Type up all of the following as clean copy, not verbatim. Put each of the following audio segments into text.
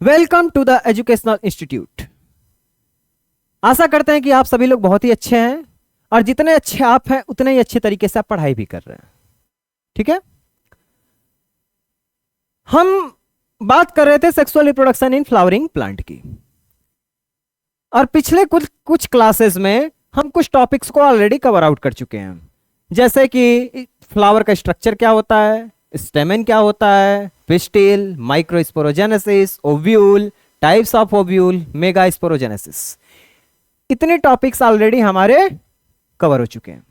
Welcome to the educational institute. आशा करते हैं कि आप सभी लोग बहुत ही अच्छे हैं और जितने अच्छे आप हैं उतने ही अच्छे तरीके से आप पढ़ाई भी कर रहे हैं। ठीक है, हम बात कर रहे थे sexual reproduction in flowering plant की, और पिछले कुछ क्लासेस में हम कुछ टॉपिक्स को ऑलरेडी कवर आउट कर चुके हैं, जैसे कि फ्लावर का स्ट्रक्चर क्या होता है, स्टेमेन क्या होता है, pistil, microsporogenesis, ovule, types of ovule, megasporogenesis. इतने टॉपिक्स ऑलरेडी हमारे कवर हो चुके हैं।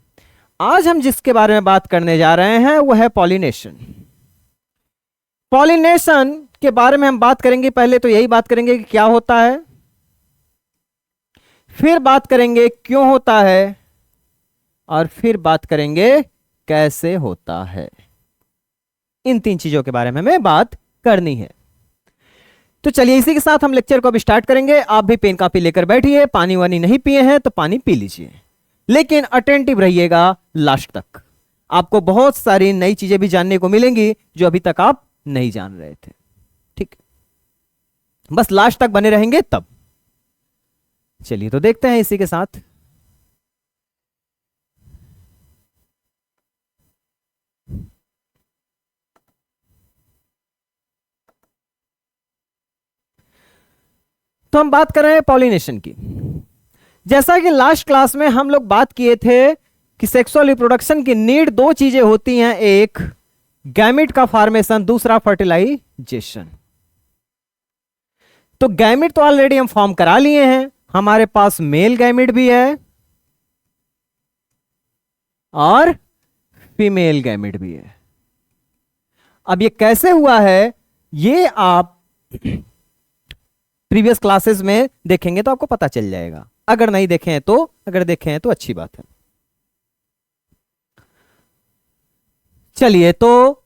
आज हम जिसके बारे में बात करने जा रहे हैं वो है पॉलिनेशन। पॉलिनेशन के बारे में हम बात करेंगे। पहले तो यही बात करेंगे कि क्या होता है, फिर बात करेंगे क्यों होता है, और फिर बात करेंगे कैसे होता है। इन तीन चीजों के बारे में हमें बात करनी है। तो चलिए इसी के साथ हम लेक्चर को अब स्टार्ट करेंगे। आप भी पेन कॉपी लेकर बैठिए, पानी वानी नहीं पिए हैं तो पानी पी लीजिए, लेकिन अटेंटिव रहिएगा लास्ट तक। आपको बहुत सारी नई चीजें भी जानने को मिलेंगी जो अभी तक आप नहीं जान रहे थे। ठीक, बस लास्ट तक बने रहेंगे तब। चलिए तो देखते हैं इसी के साथ। तो हम बात कर रहे हैं पॉलिनेशन की। जैसा कि लास्ट क्लास में हम लोग बात किए थे कि सेक्सुअल रिप्रोडक्शन की नीड दो चीजें होती हैं, एक गैमिट का फॉर्मेशन, दूसरा फर्टिलाइजेशन। तो गैमिट तो ऑलरेडी हम फॉर्म करा लिए हैं, हमारे पास मेल गैमिट भी है और फीमेल गैमिट भी है। अब ये कैसे हुआ है ये आप प्रीवियस क्लासेस में देखेंगे तो आपको पता चल जाएगा। अगर नहीं देखे हैं तो, अगर देखे हैं तो अच्छी बात है। चलिए तो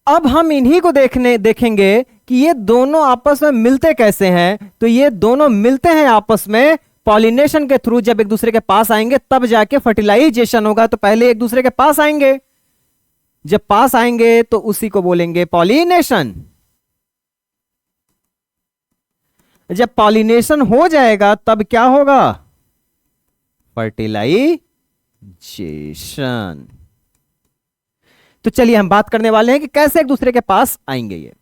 अब हम इन्हीं को देखेंगे कि ये दोनों आपस में मिलते कैसे हैं। तो ये दोनों मिलते हैं आपस में पॉलिनेशन के थ्रू। जब एक दूसरे के पास आएंगे तब जाके फर्टिलाइजेशन होगा। तो पहले एक दूसरे के पास आएंगे, जब पास आएंगे तो उसी को बोलेंगे पॉलिनेशन। जब पॉलिनेशन हो जाएगा तब क्या होगा, फर्टिलाइजेशन। तो चलिए हम बात करने वाले हैं कि कैसे एक दूसरे के पास आएंगे ये।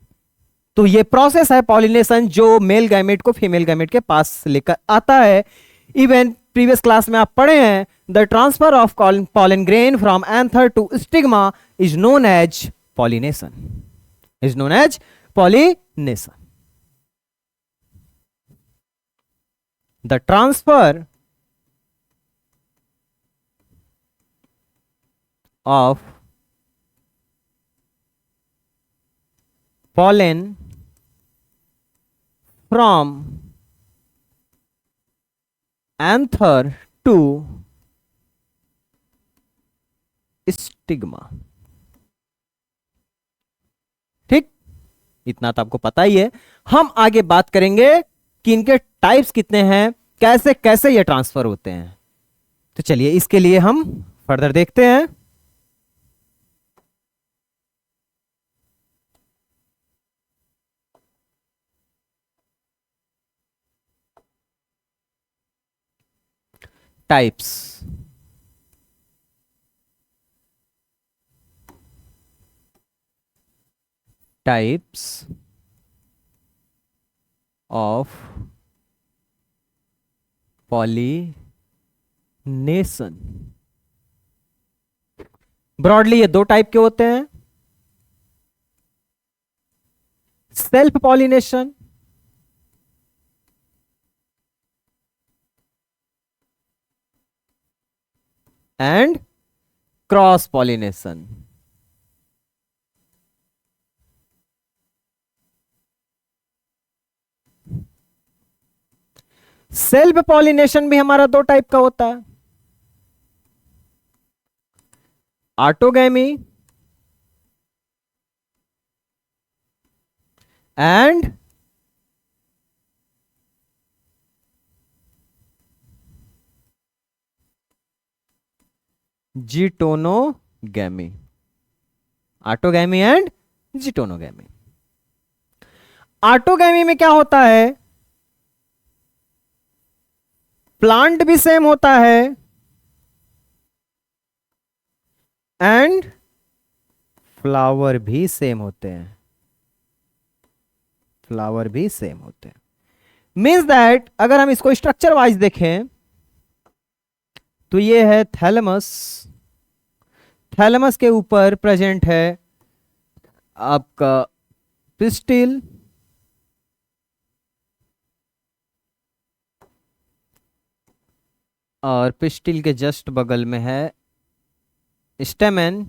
तो ये प्रोसेस है पॉलिनेशन जो मेल गैमेट को फीमेल गैमेट के पास लेकर आता है। इवन प्रीवियस क्लास में आप पढ़े हैं, the transfer of pollen grain from anther to stigma is known as pollination, is known as pollination. The transfer of pollen from anther to stigma। ठीक, इतना तो आपको पता ही है। हम आगे बात करेंगे कि इनके टाइप्स कितने हैं, कैसे कैसे ये ट्रांसफर होते हैं। तो चलिए इसके लिए हम फर्दर देखते हैं। Types, types of pollination. Broadly ये दो टाइप के होते हैं, self pollination and cross pollination. Self pollination भी हमारा दो टाइप का होता है, autogamy and geitonogamy, autogamy and geitonogamy. Autogamy में क्या होता है, प्लांट भी सेम होता है एंड फ्लावर भी सेम होते हैं, फ्लावर भी सेम होते हैं। मीन्स दैट अगर हम इसको स्ट्रक्चर वाइज देखें तो ये है थैलेमस, थैलेमस के ऊपर प्रेजेंट है आपका पिस्टिल, और पिस्टिल के जस्ट बगल में है स्टेमन,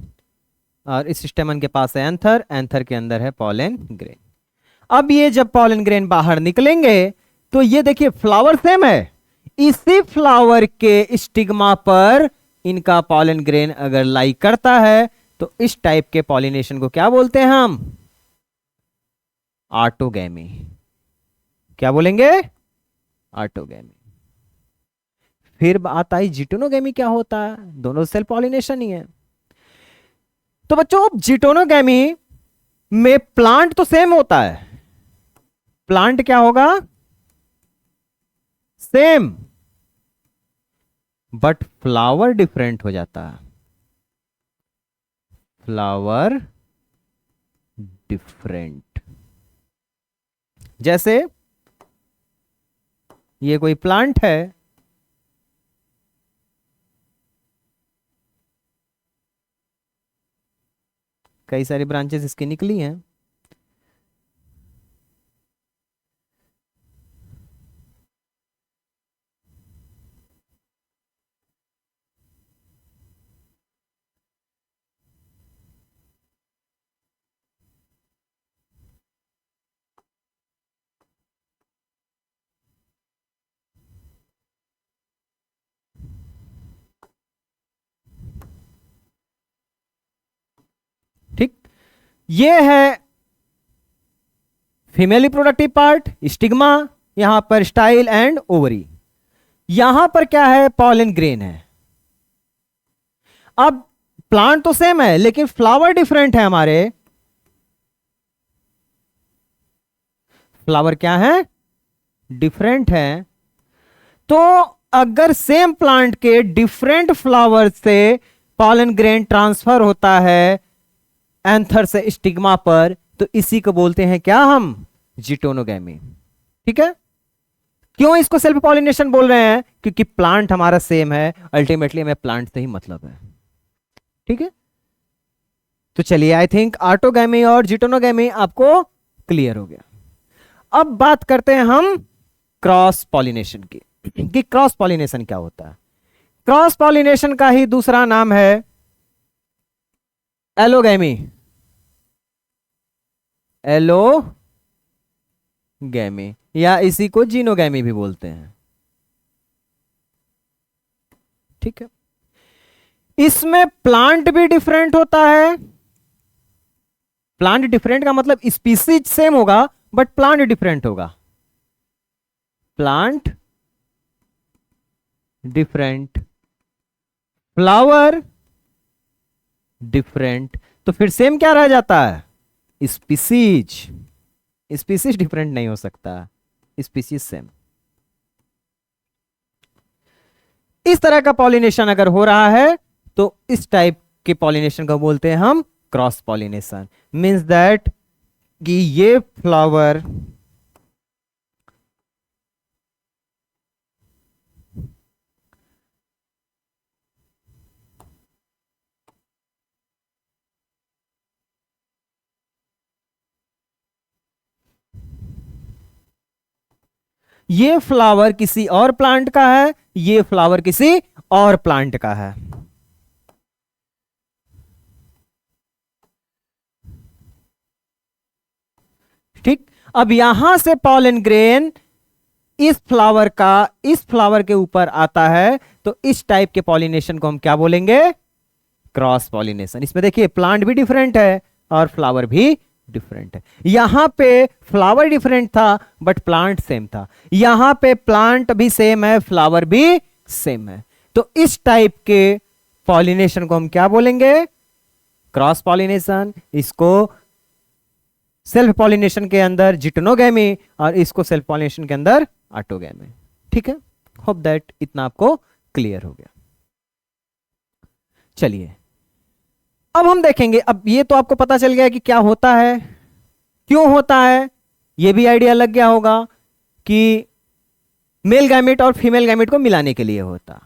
और इस स्टेमन के पास है एंथर, एंथर के अंदर है पॉलन ग्रेन। अब ये जब पॉलन ग्रेन बाहर निकलेंगे तो ये देखिए फ्लावर सेम है, इसी फ्लावर के स्टिग्मा पर इनका पॉलन ग्रेन अगर लाई करता है तो इस टाइप के पॉलिनेशन को क्या बोलते हैं हम, ऑटोगैमी। क्या बोलेंगे, ऑटोगैमी। फिर बात आई जिटोनोगैमी क्या होता है, दोनों सेल्फ पॉलिनेशन ही है। तो बच्चों जिटोनोगैमी में प्लांट तो सेम होता है, प्लांट क्या होगा, सेम, बट फ्लावर डिफरेंट हो जाता है, फ्लावर डिफरेंट। जैसे ये कोई प्लांट है, कई सारी ब्रांचेस इसकी निकली हैं, ठीक। ये है फीमेल रिप्रोडक्टिव पार्ट, स्टिग्मा, यहां पर स्टाइल एंड ओवरी, यहां पर क्या है, पॉलन ग्रेन है। अब प्लांट तो सेम है लेकिन फ्लावर डिफरेंट है हमारे, फ्लावर क्या है, डिफरेंट है। तो अगर सेम प्लांट के डिफरेंट फ्लावर से पॉलन ग्रेन ट्रांसफर होता है एंथर से स्टिग्मा पर, तो इसी को बोलते हैं क्या हम, जिटोनोगैमी। ठीक है, क्यों इसको सेल्फ पॉलिनेशन बोल रहे हैं, क्योंकि प्लांट हमारा सेम है, अल्टीमेटली हमें प्लांट से ही मतलब है। ठीक है, तो चलिए आई थिंक ऑटोगैमी और जिटोनोगैमी आपको क्लियर हो गया। अब बात करते हैं हम क्रॉस पॉलिनेशन की, कि क्रॉस पॉलिनेशन क्या होता है। क्रॉस पॉलिनेशन का ही दूसरा नाम है एलोगैमी, एलोगैमी, या इसी को जीनोगैमी भी बोलते हैं। ठीक है, इसमें प्लांट भी डिफरेंट होता है, प्लांट डिफरेंट का मतलब स्पीसीज सेम होगा बट प्लांट डिफरेंट होगा, प्लांट डिफरेंट, फ्लावर डिफरेंट, तो फिर सेम क्या रह जाता है, स्पीसीज। स्पीसीज डिफरेंट नहीं हो सकता, स्पीसीज सेम। इस तरह का पॉलिनेशन अगर हो रहा है तो इस टाइप के पॉलिनेशन को बोलते हैं हम क्रॉस पॉलिनेशन। मींस दैट कि ये फ्लावर ये फ्लावर किसी और प्लांट का है, ये फ्लावर किसी और प्लांट का है। ठीक, अब यहां से पॉलन ग्रेन इस फ्लावर का इस फ्लावर के ऊपर आता है, तो इस टाइप के पॉलिनेशन को हम क्या बोलेंगे, क्रॉस पॉलिनेशन। इसमें देखिए प्लांट भी डिफरेंट है और फ्लावर भी डिफरेंट है। यहां पे फ्लावर डिफरेंट था बट प्लांट सेम था, यहां पे प्लांट भी सेम है, फ्लावर भी सेम है। तो इस टाइप के पॉलिनेशन को हम क्या बोलेंगे, क्रॉस पॉलिनेशन। इसको सेल्फ पॉलिनेशन के अंदर जिटनोगैमी और इसको सेल्फ पॉलिनेशन के अंदर ऑटोगैमी। ठीक है, होप दैट इतना आपको क्लियर हो गया। चलिए अब हम देखेंगे, अब ये तो आपको पता चल गया कि क्या होता है, क्यों होता है, ये भी आइडिया लग गया होगा कि मेल गैमेट और फीमेल गैमेट को मिलाने के लिए होता।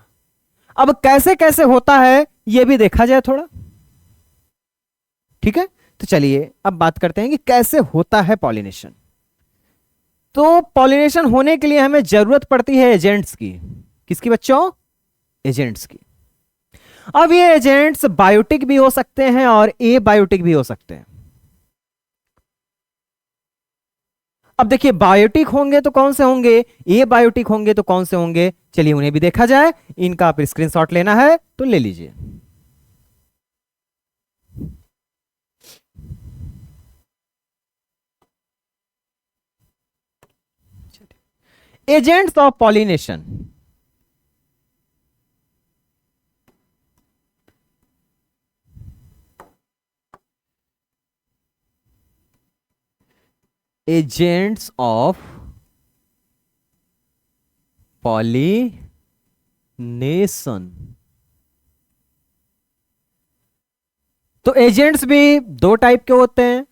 अब कैसे कैसे होता है ये भी देखा जाए थोड़ा। ठीक है, तो चलिए अब बात करते हैं कि कैसे होता है पॉलिनेशन। तो पॉलिनेशन होने के लिए हमें जरूरत पड़ती है एजेंट्स की। किसकी बच्चों? एजेंट्स की। अब ये एजेंट्स बायोटिक भी हो सकते हैं और एबायोटिक भी हो सकते हैं। अब देखिए बायोटिक होंगे तो कौन से होंगे, एबायोटिक होंगे तो कौन से होंगे, चलिए उन्हें भी देखा जाए। इनका आप स्क्रीनशॉट लेना है तो ले लीजिए। Agents of pollination. Agents of pollination. तो एजेंट्स भी दो टाइप के होते हैं।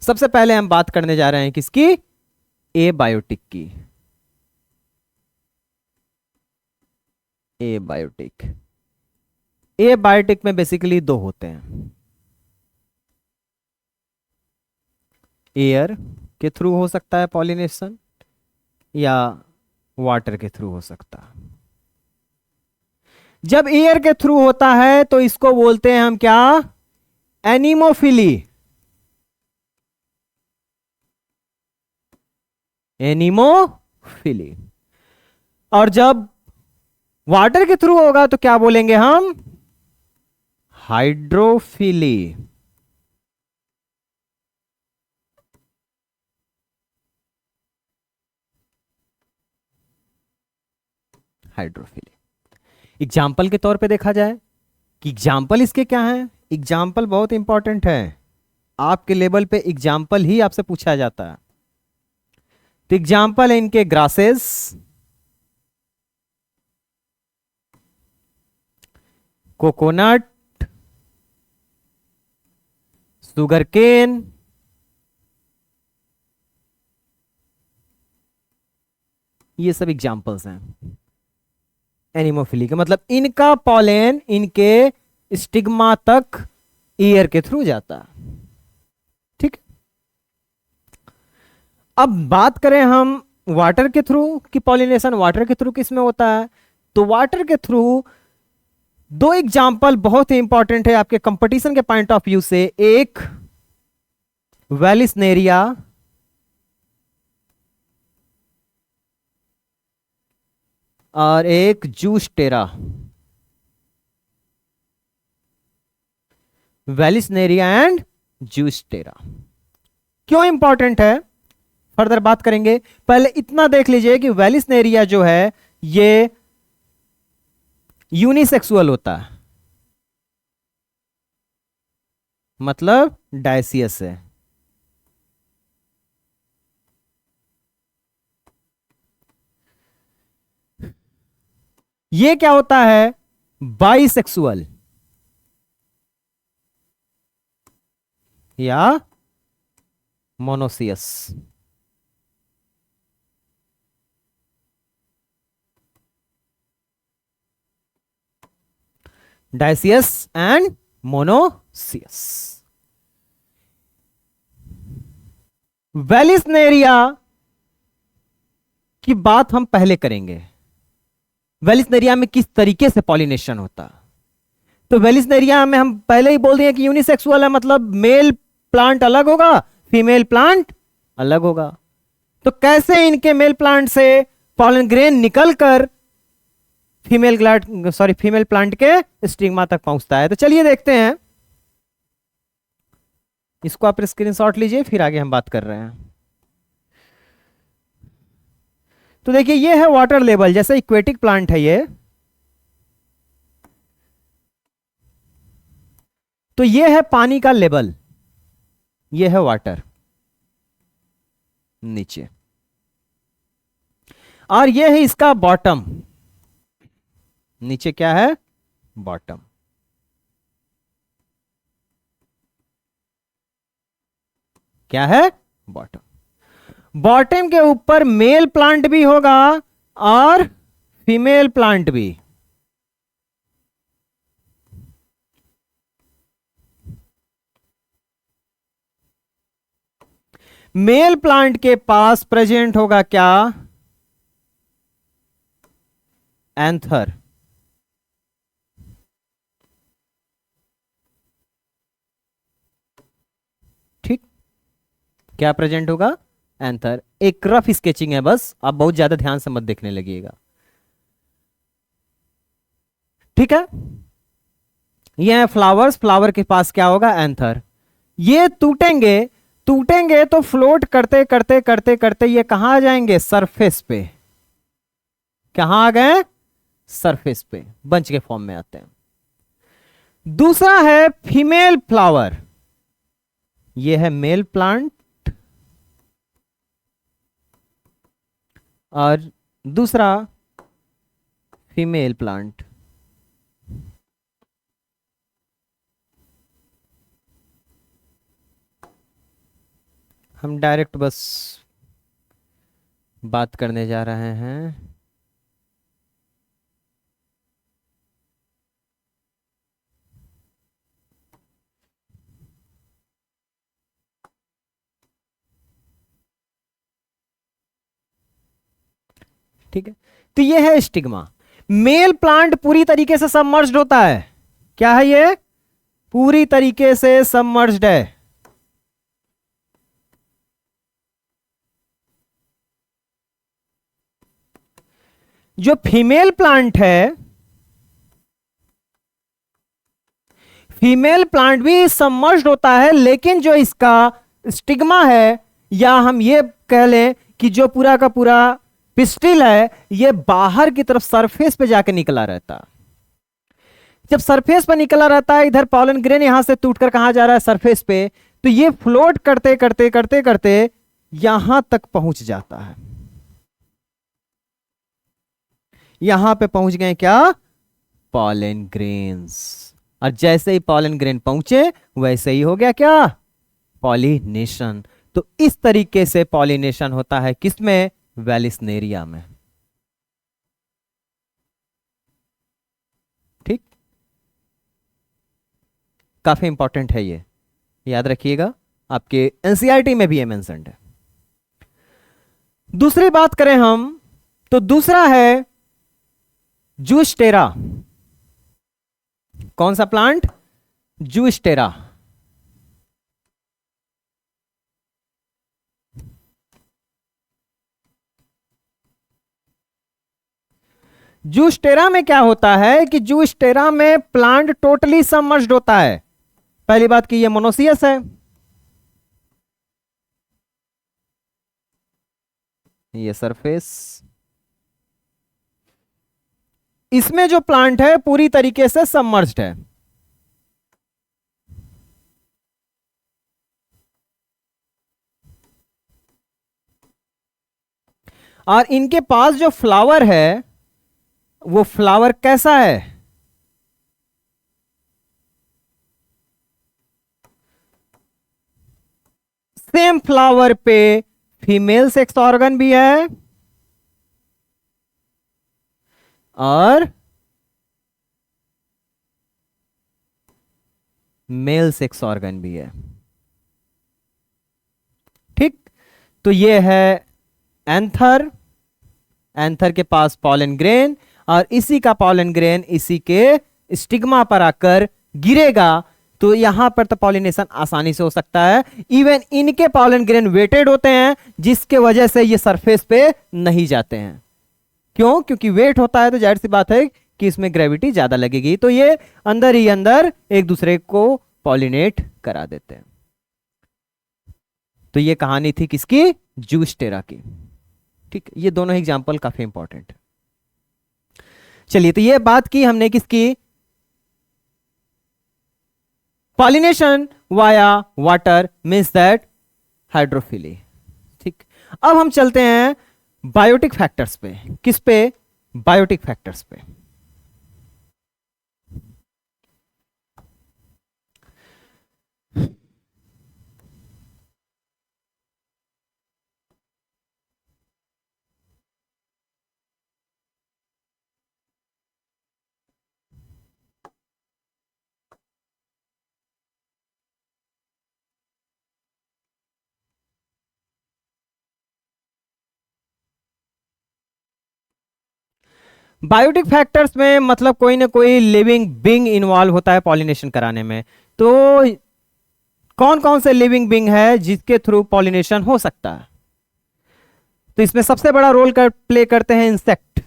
सबसे पहले हम बात करने जा रहे हैं किसकी? एबायोटिक की। एबायोटिक। एबायोटिक में बेसिकली दो होते हैं, एयर के थ्रू हो सकता है पॉलिनेशन या वाटर के थ्रू हो सकता है। जब एयर के थ्रू होता है तो इसको बोलते हैं हम क्या? एनीमोफिली। एनीमोफिली। और जब वाटर के थ्रू होगा तो क्या बोलेंगे हम? हाइड्रोफिली। हाइड्रोफिली। एग्जाम्पल के तौर पे देखा जाए कि एग्जाम्पल इसके क्या हैं। एग्जाम्पल बहुत इंपॉर्टेंट है, आपके लेवल पे एग्जाम्पल ही आपसे पूछा जाता है। तो एग्जाम्पल है इनके ग्रासेस, कोकोनट, शुगर केन, ये सब एग्जाम्पल्स हैं एनिमोफिली के। मतलब इनका पॉलेन इनके स्टिग्मा तक एयर के थ्रू जाता है। ठीक, अब बात करें हम वाटर के थ्रू की पॉलिनेशन। वाटर के थ्रू किस में होता है? तो वाटर के थ्रू दो एग्जाम्पल बहुत ही इंपॉर्टेंट है आपके कंपटीशन के पॉइंट ऑफ व्यू से। एक वेलिस्नेरिया और एक जूस्टेरा। वेलिस्नेरिया एंड जूस्टेरा क्यों इंपॉर्टेंट है फर्दर बात करेंगे। पहले इतना देख लीजिए कि वेलिस्नेरिया जो है ये यूनिसेक्सुअल होता है, मतलब डायसियस है। ये क्या होता है? बाइसेक्सुअल या monoecious. Dioecious and monoecious. Vallisneria की बात हम पहले करेंगे। वेलिस्नेरिया में किस तरीके से पॉलिनेशन होता। तो वेलिस्नेरिया में हम पहले ही बोल दिए कि यूनिसेक्सुअल है, मतलब मेल प्लांट अलग होगा, फीमेल प्लांट अलग होगा। तो कैसे इनके मेल प्लांट से पॉलन ग्रेन निकलकर फीमेल प्लांट के स्टिग्मा तक पहुंचता है। तो चलिए देखते हैं, इसको आप स्क्रीनशॉट लीजिए, फिर आगे हम बात कर रहे हैं। तो देखिए ये है वाटर लेवल, जैसे इक्वेटिक प्लांट है तो ये है पानी का लेवल, ये है वाटर नीचे, और ये है इसका बॉटम, नीचे क्या है, बॉटम। क्या है, बॉटम। बॉटम के ऊपर मेल प्लांट भी होगा और फीमेल प्लांट भी। मेल प्लांट के पास प्रेजेंट होगा क्या, एंथर। ठीक, क्या प्रेजेंट होगा, एंथर। एक रफ स्केचिंग है बस, आप बहुत ज्यादा ध्यान से मत देखने लगिएगा। ठीक है, ये है फ्लावर्स, फ्लावर के पास क्या होगा, एंथर। ये टूटेंगे, टूटेंगे तो फ्लोट करते करते करते करते ये कहां आ जाएंगे, सरफेस पे। कहां आ गए, सरफेस पे, बंच के फॉर्म में आते हैं। दूसरा है फीमेल फ्लावर, ये है मेल प्लांट, और दूसरा फीमेल प्लांट। हम डायरेक्ट बस बात करने जा रहे हैं। ठीक है, तो ये है स्टिग्मा। मेल प्लांट पूरी तरीके से सबमर्ज्ड होता है। क्या है ये, पूरी तरीके से सबमर्ज्ड है। जो फीमेल प्लांट है, फीमेल प्लांट भी सबमर्ज्ड होता है, लेकिन जो इसका स्टिग्मा है, या हम ये कह लें कि जो पूरा का पूरा पिस्टिल है, ये बाहर की तरफ सरफेस पे जाके निकला रहता। जब सरफेस पे निकला रहता है, इधर पॉलन ग्रेन यहां से टूटकर कहां जा रहा है, सरफेस पे, तो ये फ्लोट करते करते करते करते यहां तक पहुंच जाता है। यहां पे पहुंच गए क्या, पॉलन ग्रेन्स। और जैसे ही पॉलन ग्रेन पहुंचे, वैसे ही हो गया क्या, पॉलिनेशन। तो इस तरीके से पॉलिनेशन होता है किसमें, वेलिस्नेरिया में। ठीक, काफी इंपॉर्टेंट है ये, याद रखिएगा, आपके एनसीईआरटी में भी ये मेंशन्ड है। दूसरी बात करें हम, तो दूसरा है जूस्टेरा। कौन सा प्लांट, जूस्टेरा। जूस्टेरा में क्या होता है कि जूस्टेरा में प्लांट टोटली सबमर्ज्ड होता है। पहली बात कि ये मोनोसियस है, ये सरफेस। इसमें जो प्लांट है पूरी तरीके से सबमर्ज्ड है। और इनके पास जो फ्लावर है, वो फ्लावर कैसा है, सेम फ्लावर पे फीमेल सेक्स ऑर्गन भी है और मेल सेक्स ऑर्गन भी है। ठीक, तो ये है एंथर। एंथर के पास पॉलन ग्रेन, और इसी का पॉलन ग्रेन इसी के स्टिग्मा पर आकर गिरेगा, तो यहां पर तो पॉलिनेशन आसानी से हो सकता है। इवन इनके पॉलन ग्रेन वेटेड होते हैं, जिसके वजह से ये सरफेस पे नहीं जाते हैं। क्यों, क्योंकि वेट होता है तो जाहिर सी बात है कि इसमें ग्रेविटी ज्यादा लगेगी, तो ये अंदर ही अंदर एक दूसरे को पॉलिनेट करा देते हैं। तो ये कहानी थी किसकी, जूस्टेरा की। ठीक, ये दोनों एग्जाम्पल काफी इंपॉर्टेंट है। चलिए, तो ये बात की हमने किसकी, pollination via water means that hydrophily. ठीक, अब हम चलते हैं बायोटिक फैक्टर्स पे। किस पे? बायोटिक फैक्टर्स पे। बायोटिक फैक्टर्स में मतलब कोई ना कोई लिविंग बीइंग इन्वॉल्व होता है पॉलिनेशन कराने में। तो कौन कौन से लिविंग बीइंग है जिसके थ्रू पॉलिनेशन हो सकता है? तो इसमें सबसे बड़ा रोल प्ले करते हैं इंसेक्ट।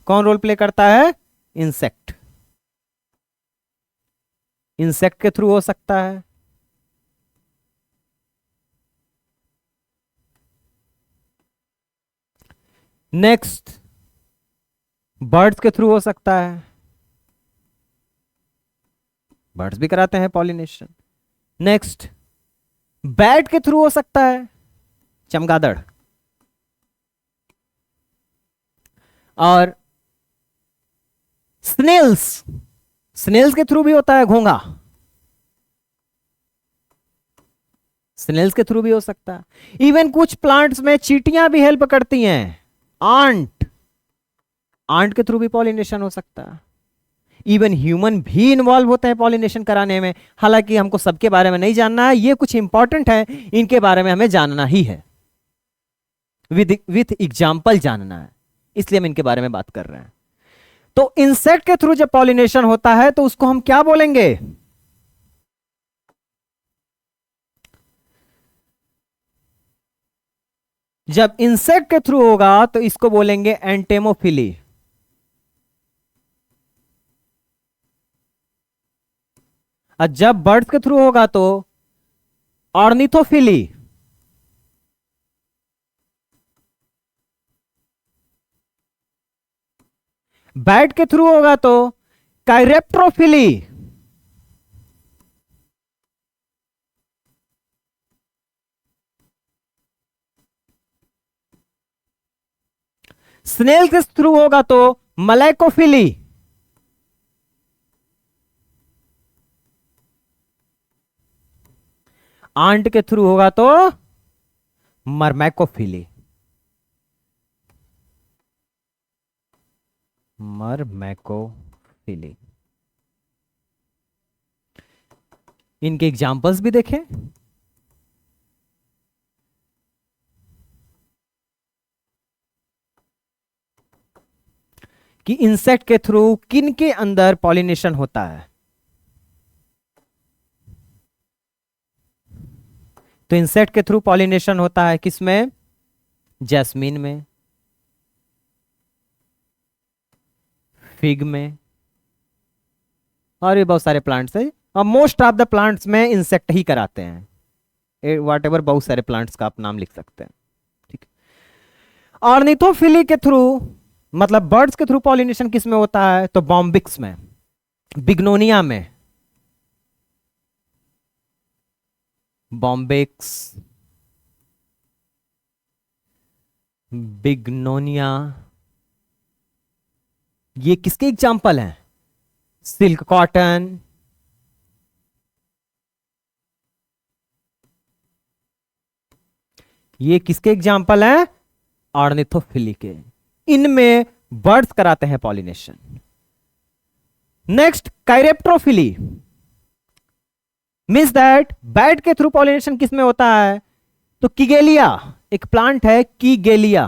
कौन रोल प्ले करता है? इंसेक्ट। इंसेक्ट के थ्रू हो सकता है। नेक्स्ट, बर्ड्स के थ्रू हो सकता है। बर्ड्स भी कराते हैं पॉलिनेशन। नेक्स्ट, बैट के थ्रू हो सकता है, चमगादड़। और स्नेल्स, स्नेल्स के थ्रू भी होता है, घोंघा। स्नेल्स के थ्रू भी हो सकता है। इवन कुछ प्लांट्स में चींटियां भी हेल्प करती हैं। आंट, आंट के थ्रू भी पॉलिनेशन हो सकता है। इवन ह्यूमन भी इन्वॉल्व होते हैं पॉलिनेशन कराने में। हालांकि हमको सबके बारे में नहीं जानना है, ये कुछ इंपॉर्टेंट है, इनके बारे में हमें जानना ही है, विथ एग्जाम्पल जानना है, इसलिए हम इनके बारे में बात कर रहे हैं। तो इंसेक्ट के थ्रू जब पॉलिनेशन होता है तो उसको हम क्या बोलेंगे? जब इंसेक्ट के थ्रू होगा तो इसको बोलेंगे एंटेमोफिली। और जब बर्ड्स के थ्रू होगा तो ऑर्निथोफिली। बैट के थ्रू होगा तो काइरेप्ट्रोफिली। स्नेल के थ्रू होगा तो मलैकोफिली। आंट के थ्रू होगा तो मरमैकोफिली। मरमैकोफिली। इनके एग्जाम्पल्स भी देखें। कि इंसेक्ट के थ्रू किन के अंदर पॉलिनेशन होता है। तो इंसेक्ट के थ्रू पॉलिनेशन होता है किसमें? जैस्मीन में, फिग में, और भी बहुत सारे प्लांट्स है। और मोस्ट ऑफ द प्लांट्स में इंसेक्ट ही कराते हैं। वॉट एवर, बहुत सारे प्लांट्स का आप नाम लिख सकते हैं। ठीक है। ऑर्निथोफिली के थ्रू मतलब बर्ड्स के थ्रू पॉलिनेशन किस में होता है? तो बॉम्बिक्स में, बिग्नोनिया में, बॉम्बिक्स, बिग्नोनिया, ये किसके एग्जाम्पल हैं? सिल्क कॉटन, ये किसके एग्जाम्पल हैं? ऑर्निथोफिली के। इनमें बर्ड्स कराते हैं pollination. Next, chiropterophily means that bat के थ्रू पॉलिनेशन किसमें होता है? तो किगेलिया, एक प्लांट है किगेलिया,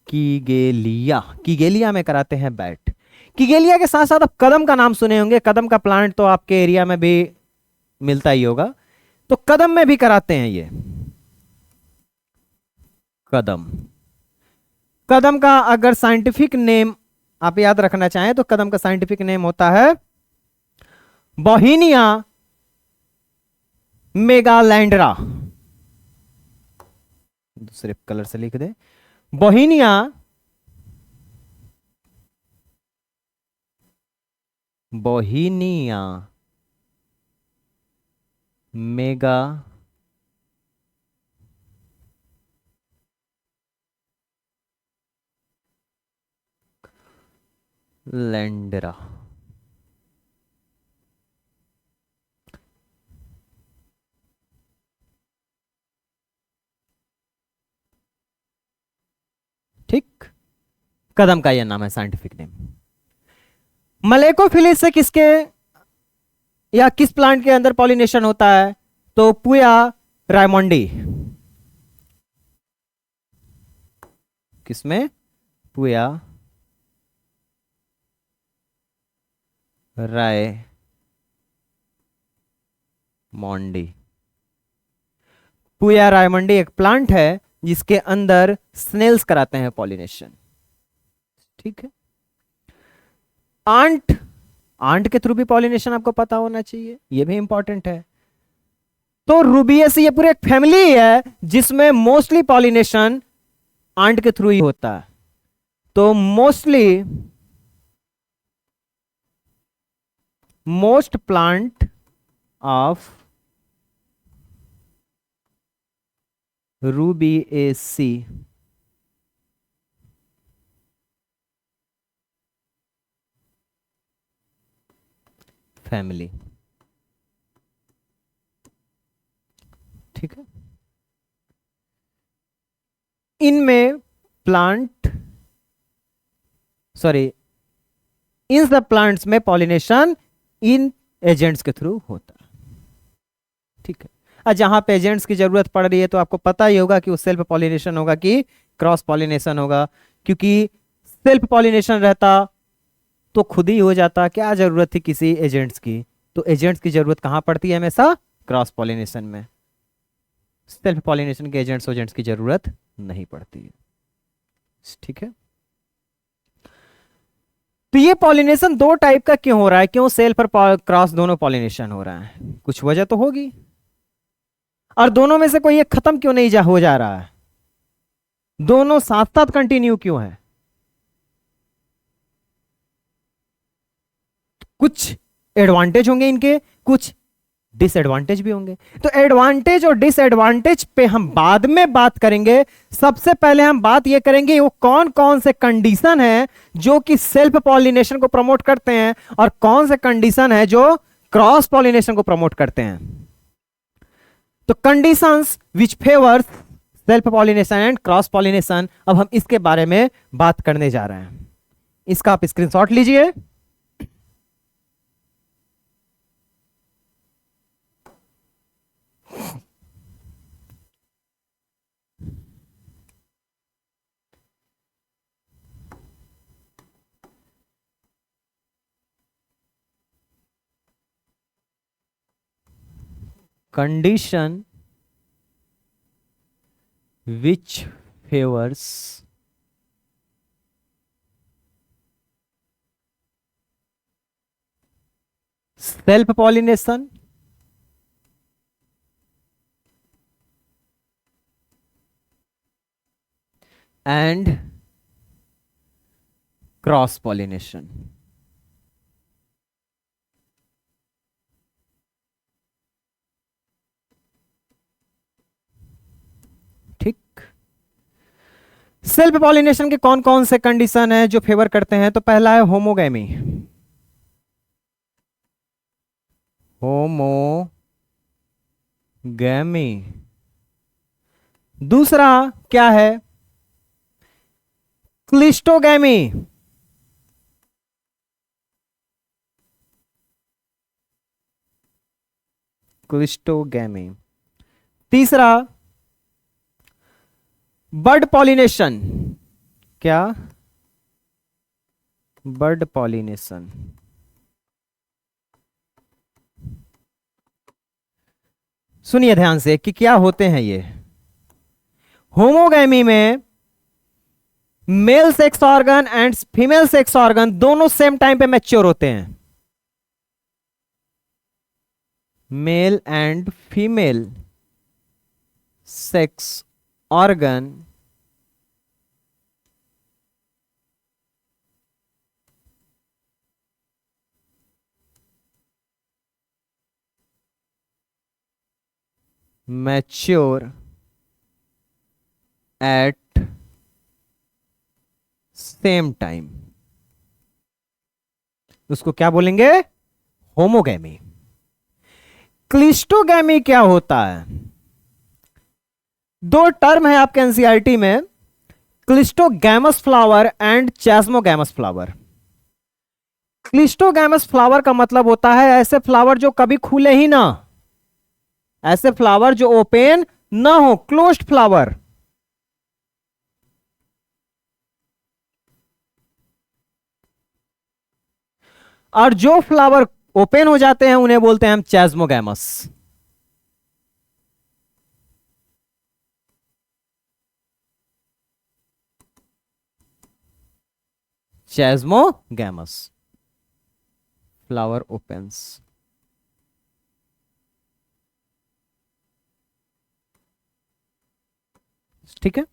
किगेलिया, किगेलिया में कराते हैं बैट। किगेलिया के साथ साथ आप कदम का नाम सुने होंगे। कदम का प्लांट तो आपके एरिया में भी मिलता ही होगा। तो कदम में भी कराते हैं ये। कदम, कदम का अगर साइंटिफिक नेम आप याद रखना चाहें तो कदम का साइंटिफिक नेम होता है बोहिनिया मेगालैंड्रा। दूसरे कलर से लिख दे, बोहिनिया बोहिनिया मेगा लैंडरा। ठीक, कदम का यह नाम है साइंटिफिक नेम। मलेकोफिलिस से किसके या किस प्लांट के अंदर पॉलिनेशन होता है? तो पुया रायमोंडी। किसमें? पुया रायमोंडी। पुया रायमोंडी एक प्लांट है जिसके अंदर स्नेल्स कराते हैं पॉलिनेशन। ठीक है। आंट, आंट के थ्रू भी पॉलिनेशन आपको पता होना चाहिए, ये भी इंपॉर्टेंट है। तो रूबियसी ये पूरे एक फैमिली है जिसमें मोस्टली पॉलिनेशन आंट के थ्रू ही होता है। तो most plant of Rubiaceae family. ठीक है। इनमें प्लांट सॉरी इन सब प्लांट्स में पॉलिनेशन इन एजेंट्स के थ्रू होता है। ठीक है। और जहां पे एजेंट्स की जरूरत पड़ रही है तो आपको पता ही होगा कि वो सेल्फ पॉलिनेशन होगा कि क्रॉस पॉलिनेशन होगा, क्योंकि सेल्फ पॉलिनेशन रहता तो खुद ही हो जाता, क्या जरूरत थी किसी एजेंट्स की? तो एजेंट्स की जरूरत कहां पड़ती है? हमेशा क्रॉस पॉलिनेशन में। सेल्फ पॉलिनेशन के एजेंट्स की जरूरत नहीं पड़ती है। ठीक है। तो ये पॉलिनेशन दो टाइप का क्यों हो रहा है? क्यों सेल्फ और क्रॉस दोनों पॉलिनेशन हो रहा है? कुछ वजह तो होगी। और दोनों में से कोई एक खत्म क्यों नहीं हो जा रहा है? दोनों साथ साथ कंटिन्यू क्यों है? कुछ एडवांटेज होंगे इनके, कुछ डिसएडवांटेज भी होंगे। तो एडवांटेज और डिसएडवांटेज पे हम बाद में बात करेंगे। सबसे पहले हम बात ये करेंगे वो कौन कौन से कंडीशन है जो कि सेल्फ पॉलिनेशन को प्रमोट करते हैं और कौन से कंडीशन है जो क्रॉस पॉलिनेशन को प्रमोट करते हैं। तो conditions which favours self pollination and cross pollination, अब हम इसके बारे में बात करने जा रहे हैं। इसका आप स्क्रीनशॉट लीजिए। Condition which favors self-pollination and cross-pollination. ठीक। सेल्फ पॉलिनेशन के कौन कौन से कंडीशन है जो फेवर करते हैं? तो पहला है होमोगैमी। होमोगैमी। दूसरा क्या है? क्लिस्टोगैमी। क्लिस्टोगैमी। तीसरा बर्ड पॉलिनेशन। क्या? Bird pollination. सुनिए ध्यान से कि क्या होते हैं ये। होमोगैमी में male sex organ and female sex organ दोनों सेम टाइम पे मैच्योर होते हैं। Male and female sex organ mature at same time, उसको क्या बोलेंगे? होमोगैमी। क्लिस्टोगैमी क्या होता है? दो टर्म है आपके एनसीईआरटी में, cleistogamous flower and chasmogamous flower. Cleistogamous flower का मतलब होता है ऐसे फ्लावर जो कभी खुले ही ना, ऐसे फ्लावर जो ओपन ना हो, क्लोज्ड फ्लावर। और जो फ्लावर ओपन हो जाते हैं उन्हें बोलते हैं हम चैस्मोगैमस। Chasmogamous, flower opens. ठीक है,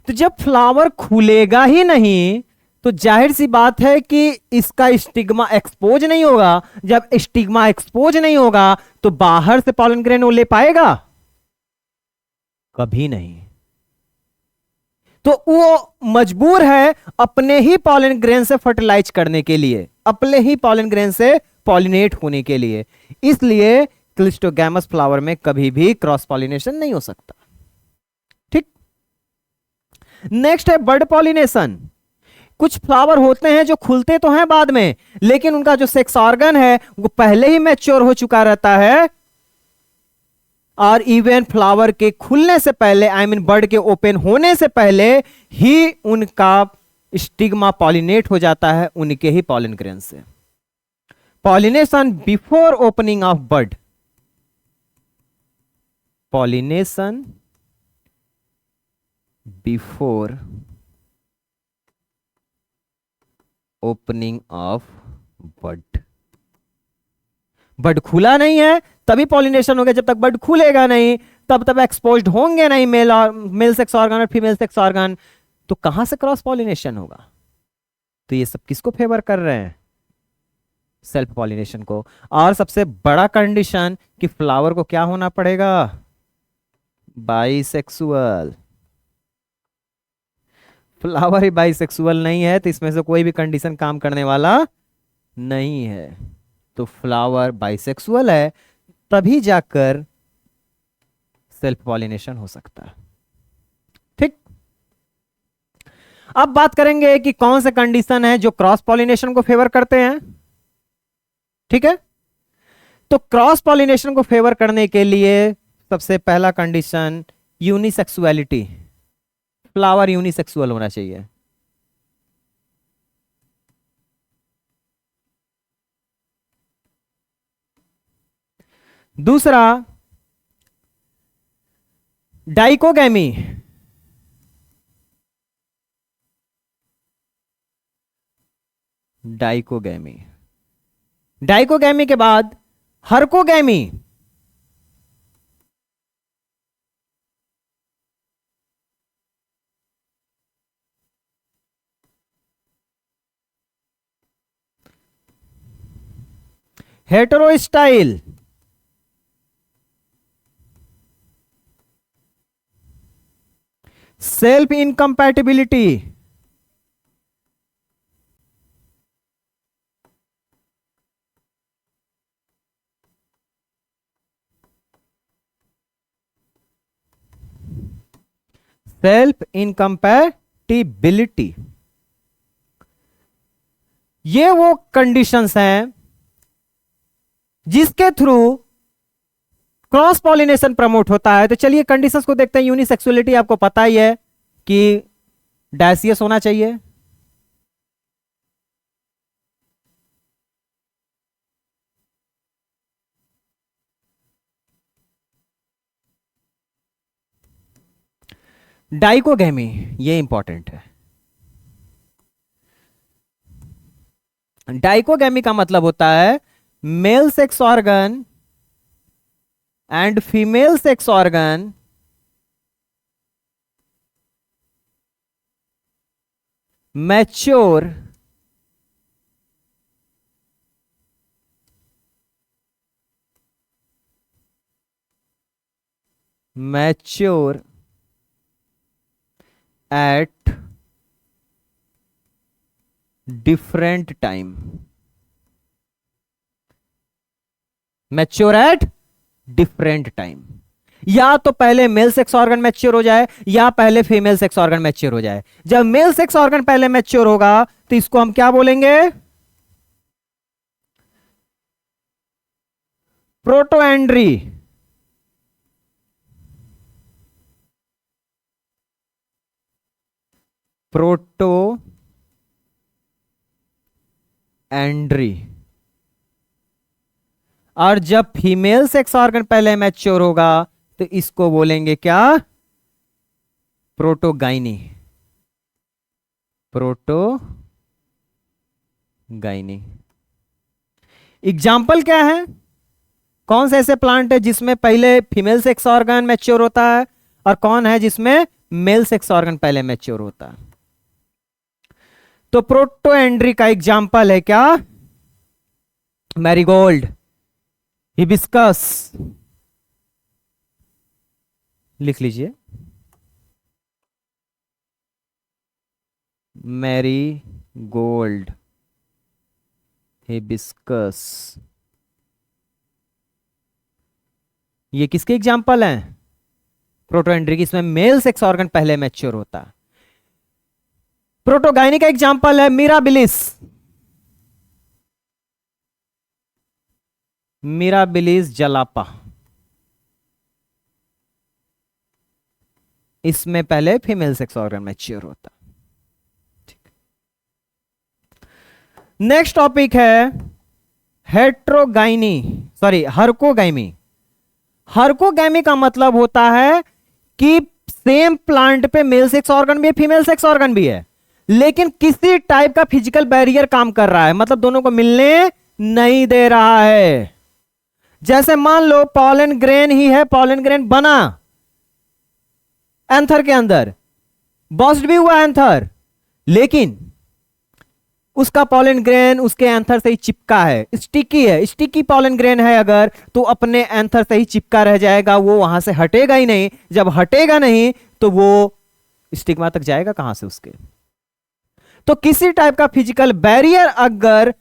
तो जब फ्लावर खुलेगा ही नहीं तो जाहिर सी बात है कि इसका स्टिग्मा एक्सपोज नहीं होगा। जब स्टिग्मा एक्सपोज नहीं होगा तो बाहर से पॉलन ग्रेन वो ले पाएगा? कभी नहीं। तो वो मजबूर है अपने ही पॉलन ग्रेन से फर्टिलाइज करने के लिए, अपने ही पॉलन ग्रेन से पॉलिनेट होने के लिए। इसलिए क्लिस्टोगैमस फ्लावर में कभी भी क्रॉस पॉलिनेशन नहीं हो सकता। ठीक। नेक्स्ट है बर्ड पॉलिनेशन। कुछ फ्लावर होते हैं जो खुलते तो हैं बाद में, लेकिन उनका जो सेक्स ऑर्गन है वो पहले ही मैच्योर हो चुका रहता है, और इवन फ्लावर के खुलने से पहले, आई मीन बर्ड के ओपन होने से पहले ही उनका स्टिग्मा पॉलिनेट हो जाता है उनके ही पॉलन ग्रेन से। Pollination before opening of bird, pollination before opening of bird. Bird खुला नहीं है तभी पॉलिनेशन होगा, जब तक बर्ड खुलेगा नहीं तब तक एक्सपोज्ड होंगे नहीं मेल सेक्स ऑर्गन और फीमेल सेक्स ऑर्गन, तो कहां से क्रॉस पॉलिनेशन होगा? तो ये सब किसको फेवर कर रहे हैं? सेल्फ पॉलिनेशन को। और सबसे बड़ा कंडीशन कि फ्लावर को क्या होना पड़ेगा? बाइसेक्सुअल। फ्लावर ही बाइसेक्सुअल नहीं है तो इसमें से कोई भी कंडीशन काम करने वाला नहीं है। तो फ्लावर बाइसेक्सुअल है तभी जाकर सेल्फ पॉलिनेशन हो सकता है। ठीक। अब बात करेंगे कि कौन से कंडीशन है जो क्रॉस पॉलिनेशन को फेवर करते हैं। ठीक है, तो क्रॉस पॉलिनेशन को फेवर करने के लिए सबसे पहला कंडीशन यूनिसेक्सुअलिटी, फ्लावर यूनिसेक्सुअल होना चाहिए। दूसरा डाइकोगैमी, डाइकोगैमी। डाइकोगैमी के बाद हरकोगैमी, हेटेरोस्टाइल, सेल्फ इनकम्पैटिबिलिटी, सेल्फ इनकम्पैटिबिलिटी। ये वो कंडीशंस हैं जिसके थ्रू क्रॉस पॉलिनेशन प्रमोट होता है। तो चलिए कंडीशंस को देखते हैं। यूनिसेक्सुअलिटी आपको पता ही है कि डायसियस होना चाहिए, डाइकोगैमी ये इंपॉर्टेंट है। डाइकोगैमी का मतलब होता है mail sex organ and female sex organ mature mature at different time, mature at different time. या तो पहले मेल सेक्स ऑर्गन मैच्योर हो जाए या पहले फीमेल सेक्स ऑर्गन मैच्योर हो जाए। जब मेल सेक्स ऑर्गन पहले मैच्योर होगा तो इसको हम क्या बोलेंगे? प्रोटोएंड्री। Protandry. और जब फीमेल सेक्स ऑर्गन पहले मैच्योर होगा तो इसको बोलेंगे क्या? प्रोटोगाइनी। प्रोटोगाइनी। एग्जाम्पल क्या है? कौन से ऐसे प्लांट है जिसमें पहले फीमेल सेक्स ऑर्गन मैच्योर होता है और कौन है जिसमें मेल सेक्स ऑर्गन पहले मैच्योर होता है? तो प्रोटोएंड्री का एग्जाम्पल है क्या? मैरीगोल्ड, हिबिस्कस, लिख लीजिए, मैरीगोल्ड, हिबिस्कस। ये किसके एग्जाम्पल हैं? प्रोटोएंड्री की, इसमें मेल सेक्स ऑर्गन पहले मैच्योर होता है। प्रोटोगाइनी का एग्जाम्पल है मिराबिलिस। मिराबिलिस जलापा, इसमें पहले फीमेल सेक्स ऑर्गन मैच्योर होता। नेक्स्ट टॉपिक है हेट्रोगाइनी, सॉरी हर्कोगाइमी। हर्कोगैमी का मतलब होता है कि सेम प्लांट पे मेल सेक्स ऑर्गन भी है, फीमेल सेक्स ऑर्गन भी है, लेकिन किसी टाइप का फिजिकल बैरियर काम कर रहा है, मतलब दोनों को मिलने नहीं दे रहा है। जैसे मान लो पॉलन ग्रेन ही है, पॉलन ग्रेन बना एंथर के अंदर, बॉस्ड भी हुआ एंथर, लेकिन उसका पॉलन ग्रेन उसके एंथर से ही चिपका है, स्टिकी है, स्टिकी पॉलन ग्रेन है अगर, तो अपने एंथर से ही चिपका रह जाएगा, वो वहां से हटेगा ही नहीं। जब हटेगा नहीं तो वो स्टिग्मा तक जाएगा कहां से उसके? तो किसी टाइप का फिजिकल बैरियर अगर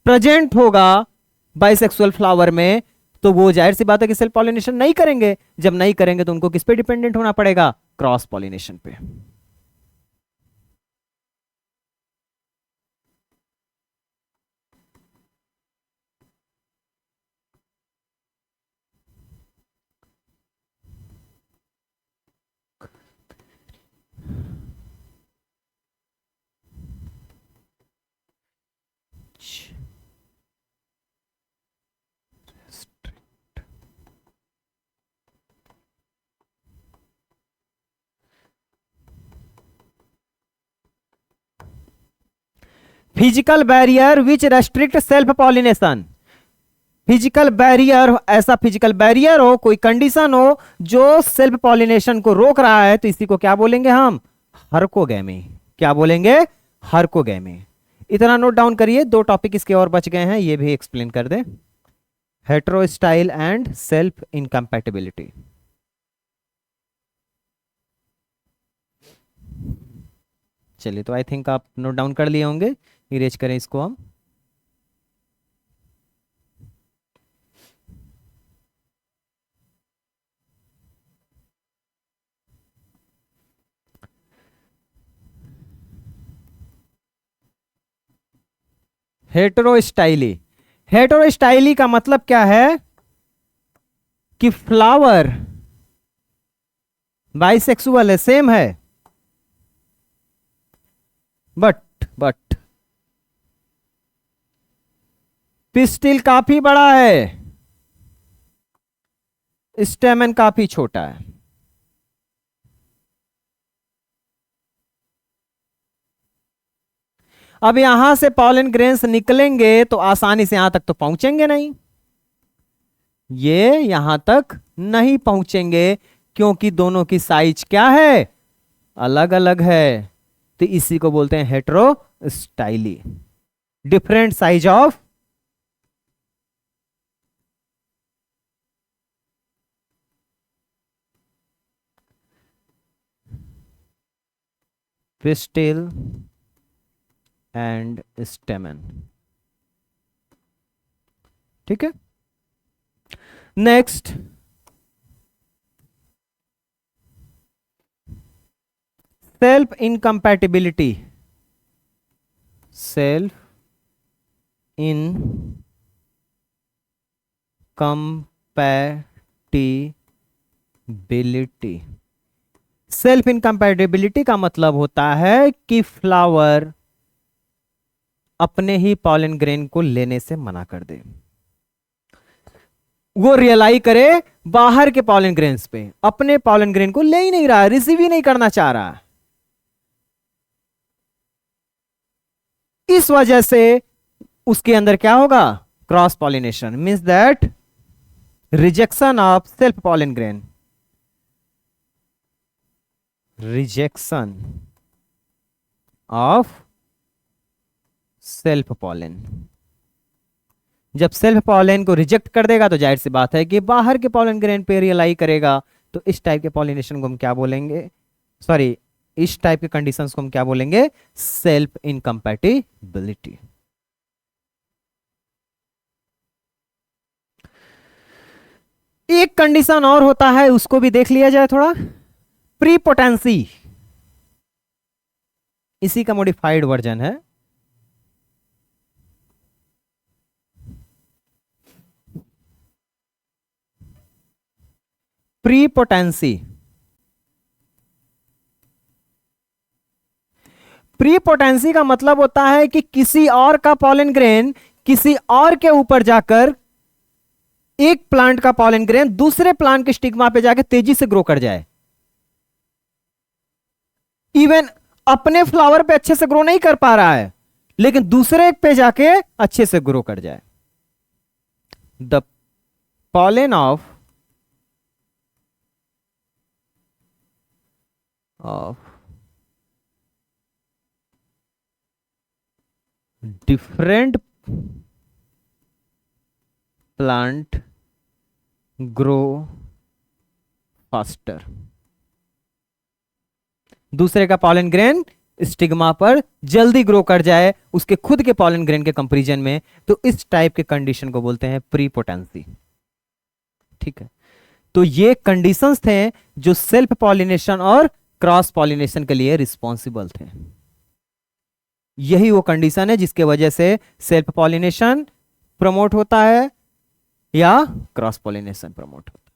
प्रेजेंट होगा बाइसेक्सुअल फ्लावर में, तो वो जाहिर सी बात है कि सेल्फ पॉलिनेशन नहीं करेंगे। जब नहीं करेंगे तो उनको किस पे डिपेंडेंट होना पड़ेगा? क्रॉस पॉलिनेशन पे। Physical barrier which restrict self pollination. Physical barrier, ऐसा फिजिकल बैरियर हो, कोई कंडीशन हो जो सेल्फ पॉलिनेशन को रोक रहा है, तो इसी को क्या बोलेंगे हम? हर्कोगैमी। क्या बोलेंगे? हर्कोगैमी। इतना नोट डाउन करिए। दो टॉपिक इसके और बच गए हैं, ये भी एक्सप्लेन कर दे। हेटेरोस्टाइल एंड सेल्फ इनकम्पैटिबिलिटी। चलिए, तो आई थिंक आप नोट डाउन कर लिए होंगे। इरेज करें इसको हम। हेटेरोस्टाइली। हेटेरोस्टाइली का मतलब क्या है? कि फ्लावर बाइसेक्सुअल है, सेम है, बट पिस्टिल काफी बड़ा है, स्टेमन काफी छोटा है। अब यहां से पॉलन ग्रेन्स निकलेंगे तो आसानी से यहां तक तो पहुंचेंगे नहीं, ये यहां तक नहीं पहुंचेंगे, क्योंकि दोनों की साइज क्या है? अलग अलग है। तो इसी को बोलते हैं हेटेरोस्टाइली, different size of pistil and स्टेमन। ठीक है, next self incompatibility. Self incompatibility. Self incompatibility का मतलब होता है कि फ्लावर अपने ही पॉलन ग्रेन को लेने से मना कर दे, वो रियलाई करे बाहर के पॉलन ग्रेन्स पे, अपने पॉलन ग्रेन को ले ही नहीं रहा, रिसीव ही नहीं करना चाह रहा। इस वजह से उसके अंदर क्या होगा, cross pollination, means that rejection of self pollen grain, rejection of self pollen. जब सेल्फ पॉलन को रिजेक्ट कर देगा तो जाहिर सी बात है कि बाहर के पॉलन ग्रेन पे रियलाई करेगा। तो इस टाइप के पॉलिनेशन को हम क्या बोलेंगे, सॉरी इस टाइप के कंडीशंस को हम क्या बोलेंगे, सेल्फ इनकम्पैटिबिलिटी। एक कंडीशन और होता है, उसको भी देख लिया जाए थोड़ा, प्रीपोटेंसी, इसी का मॉडिफाइड वर्जन है। प्रीपोटेंसी, प्रीपोटेंसी का मतलब होता है कि किसी और का पॉलन ग्रेन किसी और के ऊपर जाकर, एक प्लांट का पॉलन ग्रेन दूसरे प्लांट के स्टिग्मा पे जाकर तेजी से ग्रो कर जाए, इवन अपने फ्लावर पे अच्छे से ग्रो नहीं कर पा रहा है लेकिन दूसरे पे जाके अच्छे से ग्रो कर जाए। The pollen of different plant grow faster. दूसरे का पॉलन ग्रेन स्टिग्मा पर जल्दी ग्रो कर जाए उसके खुद के पॉलन ग्रेन के कंपैरिजन में, तो इस टाइप के कंडीशन को बोलते हैं प्रीपोटेंसी। ठीक है, तो ये कंडीशंस थे जो सेल्फ पॉलिनेशन और क्रॉस पॉलिनेशन के लिए रिस्पॉन्सिबल थे। यही वो कंडीशन है जिसके वजह से सेल्फ पॉलिनेशन प्रमोट होता है या क्रॉस पॉलिनेशन प्रमोट होता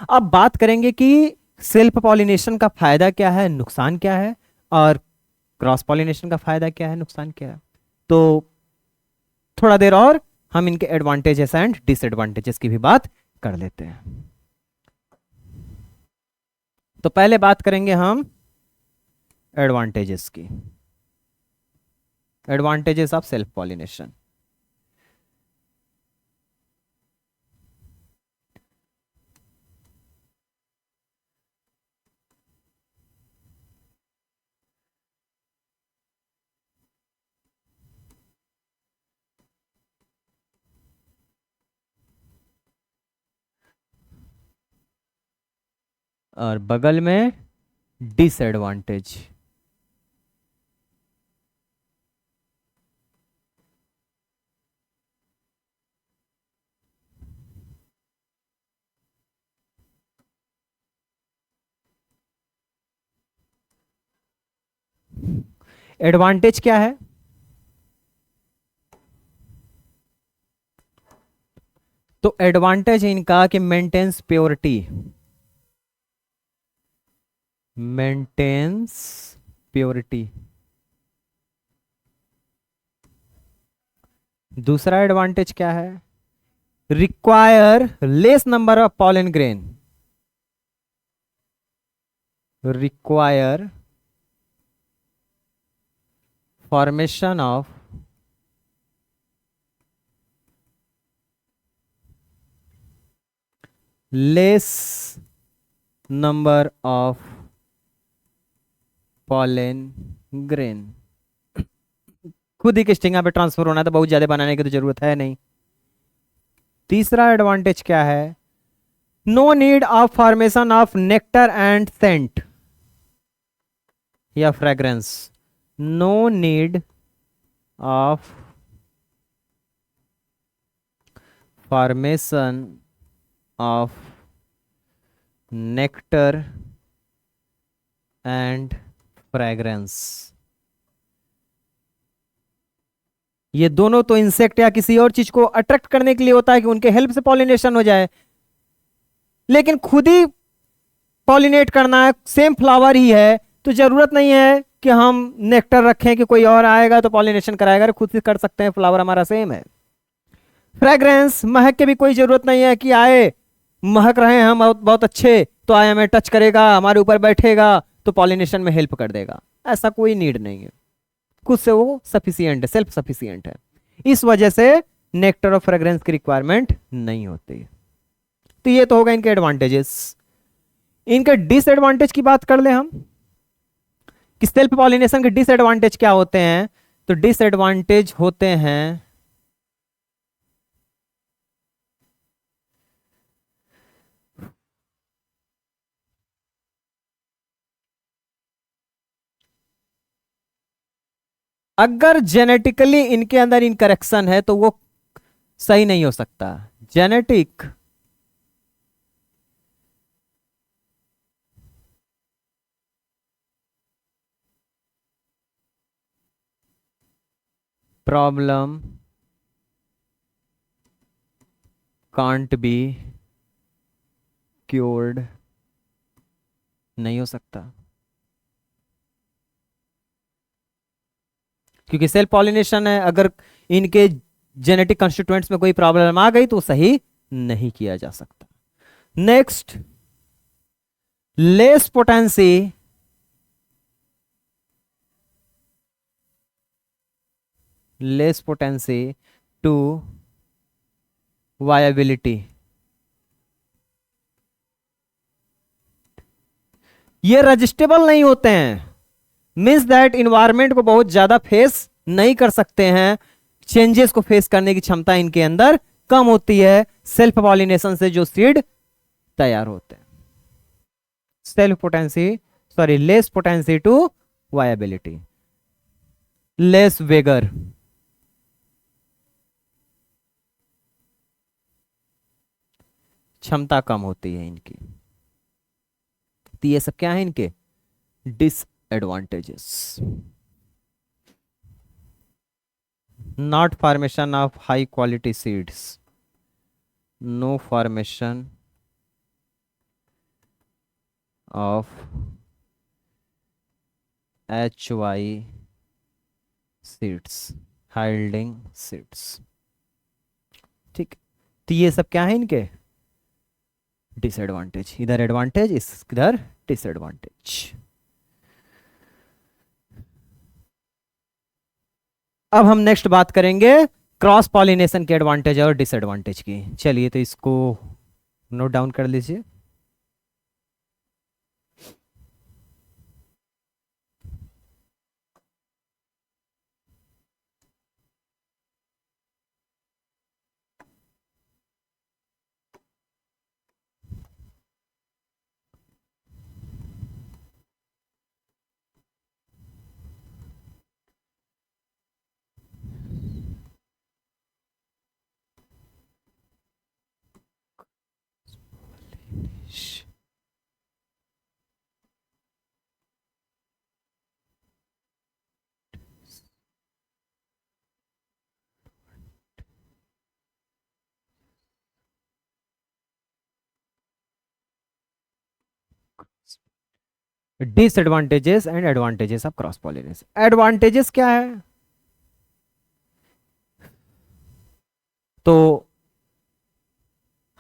है। अब बात करेंगे कि सेल्फ पॉलिनेशन का फायदा क्या है, नुकसान क्या है, और क्रॉस पॉलिनेशन का फायदा क्या है, नुकसान क्या है। तो थोड़ा देर और हम इनके एडवांटेजेस एंड डिसएडवांटेजेस की भी बात कर लेते हैं। तो पहले बात करेंगे हम एडवांटेजेस की, एडवांटेजेस ऑफ सेल्फ पॉलिनेशन। और बगल में डिसएडवांटेज। एडवांटेज क्या है, तो एडवांटेज इनका कि मेंटेन्स प्योरिटी, मेंटेन्स प्योरिटी। दूसरा एडवांटेज क्या है, require less number of pollen grain, require formation of less number of pollen grain. खुद ही के स्टिंगा पे ट्रांसफर होना तो बहुत ज्यादा बनाने की तो जरूरत है नहीं। तीसरा एडवांटेज क्या है, no need of formation of nectar and scent, या fragrance, no need of formation of nectar and fragrance. ये दोनों तो इंसेक्ट या किसी और चीज को अट्रैक्ट करने के लिए होता है कि उनके हेल्प से पॉलिनेशन हो जाए, लेकिन खुद ही पॉलिनेट करना है, सेम फ्लावर ही है, तो जरूरत नहीं है कि हम नेक्टर रखें कि कोई और आएगा तो पॉलिनेशन कराएगा, खुद से कर सकते हैं, फ्लावर हमारा सेम है। फ्रेग्रेंस, महक के भी कोई जरूरत नहीं है कि आए, महक रहे हैं हम बहुत बहुत अच्छे, तो आए हमें टच करेगा, हमारे ऊपर बैठेगा तो पॉलिनेशन में हेल्प कर देगा, ऐसा कोई नीड नहीं है, खुद से वो सफिशियंट है, सेल्फ सफिशियंट है। इस वजह से नेक्टर और फ्रेग्रेंस की रिक्वायरमेंट नहीं होती। तो ये तो होगा इनके एडवांटेजेस। इनके डिसएडवांटेज की बात कर ले हम कि सेल्फ पॉलिनेशन के डिसएडवांटेज क्या होते हैं। तो डिसएडवांटेज होते हैं अगर जेनेटिकली इनके अंदर इनकरेक्शन है तो वो सही नहीं हो सकता। Genetic problem can't be cured, नहीं हो सकता, क्योंकि सेल्फ पॉलिनेशन है, अगर इनके जेनेटिक कंस्टिट्यूएंट्स में कोई प्रॉब्लम आ गई तो सही नहीं किया जा सकता। Next, less potency to viability. ये रजिस्टेबल नहीं होते हैं, मीन्स दैट इन्वायरमेंट को बहुत ज्यादा फेस नहीं कर सकते हैं, चेंजेस को फेस करने की क्षमता इनके अंदर कम होती है सेल्फ पॉलिनेशन से जो सीड तैयार होते हैं। Self potency, sorry, less potency to viability, less vigour, क्षमता कम होती है इनकी। तो ये सब क्या है इनके disadvantages. Not formation of high quality seeds, no formation of HY seeds, yielding seeds. ठीक, तो ये सब क्या है इनके डिसएडवांटेज, इधर एडवांटेज, इधर डिसएडवांटेज। अब हम नेक्स्ट बात करेंगे क्रॉस पॉलिनेशन के एडवांटेज और डिसएडवांटेज की। चलिए तो इसको नोट डाउन कर लीजिए। Disadvantages and advantages of cross pollination. Advantages क्या है, तो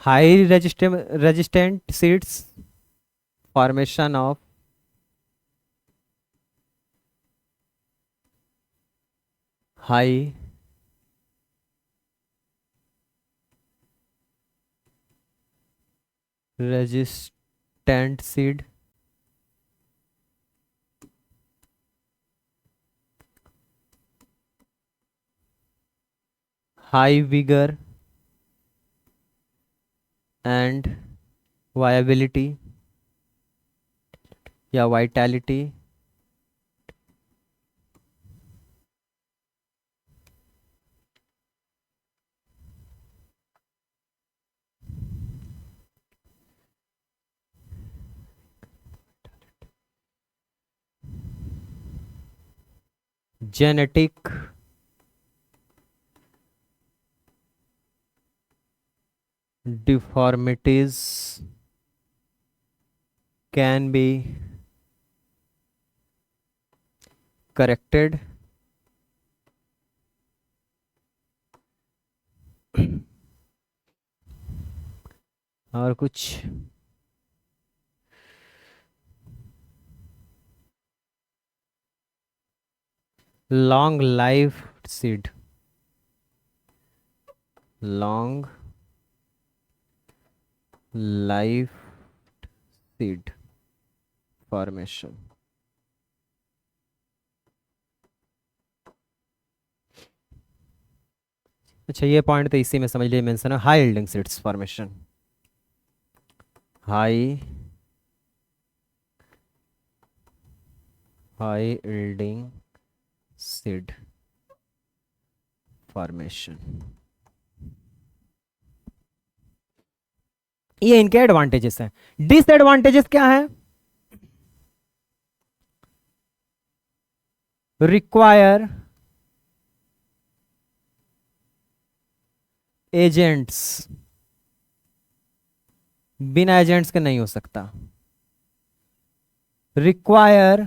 high resistant seeds, formation of high resistant seed, high vigour and viability या vitality genetic deformities can be corrected और कुछ long life seed, long life seed formation. अच्छा, ये point तो इसी में समझ लिए मेंशन है, high yielding seeds formation, high yielding seed formation. ये इनके एडवांटेजेस हैं। डिसएडवांटेजेस क्या है? रिक्वायर एजेंट्स, बिना एजेंट्स के नहीं हो सकता। Require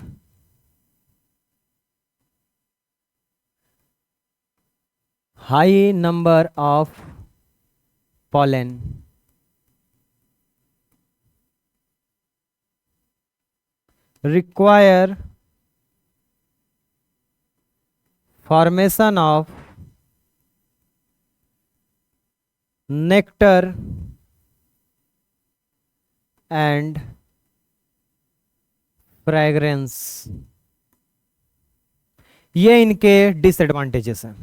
high number of pollen, require formation of nectar and fragrance। ये इनके डिसएडवांटेजेस हैं।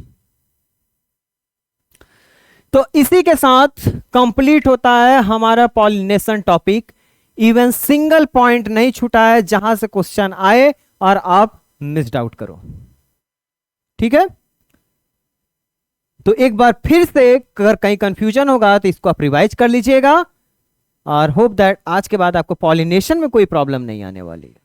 तो इसी के साथ कंप्लीट होता है हमारा pollination topic. Even single point नहीं छूटा है जहां से क्वेश्चन आए और आप मिस्ड आउट करो। ठीक है, तो एक बार फिर से अगर कहीं कंफ्यूजन होगा तो इसको आप रिवाइज कर लीजिएगा और होप दैट आज के बाद आपको पॉलिनेशन में कोई प्रॉब्लम नहीं आने वाली है।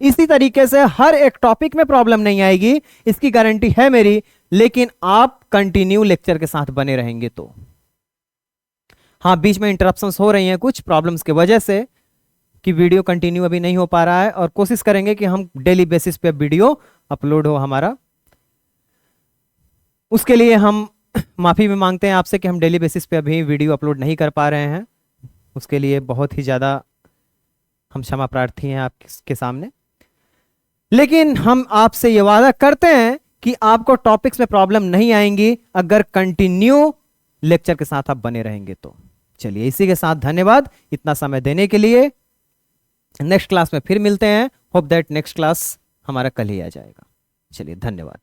इसी तरीके से हर एक टॉपिक में प्रॉब्लम नहीं आएगी, इसकी गारंटी है मेरी, लेकिन आप कंटिन्यू लेक्चर के साथ बने रहेंगे तो। हाँ, बीच में इंटरप्शंस हो रही हैं कुछ प्रॉब्लम्स के वजह से कि वीडियो कंटिन्यू अभी नहीं हो पा रहा है, और कोशिश करेंगे कि हम डेली बेसिस पे वीडियो अपलोड हो हमारा। उसके लिए हम माफी भी मांगते हैं आपसे कि हम डेली बेसिस पे अभी वीडियो अपलोड नहीं कर पा रहे हैं। उसके लिए बहुत ही ज़्यादा हम क्षमा प्रार्थी हैं आपके सामने, लेकिन हम आपसे ये वादा करते हैं कि आपको टॉपिक्स में प्रॉब्लम नहीं आएंगी अगर कंटिन्यू लेक्चर के साथ आप बने रहेंगे तो। चलिए, इसी के साथ धन्यवाद इतना समय देने के लिए। नेक्स्ट क्लास में फिर मिलते हैं। होप दैट नेक्स्ट क्लास हमारा कल ही आ जाएगा। चलिए, धन्यवाद।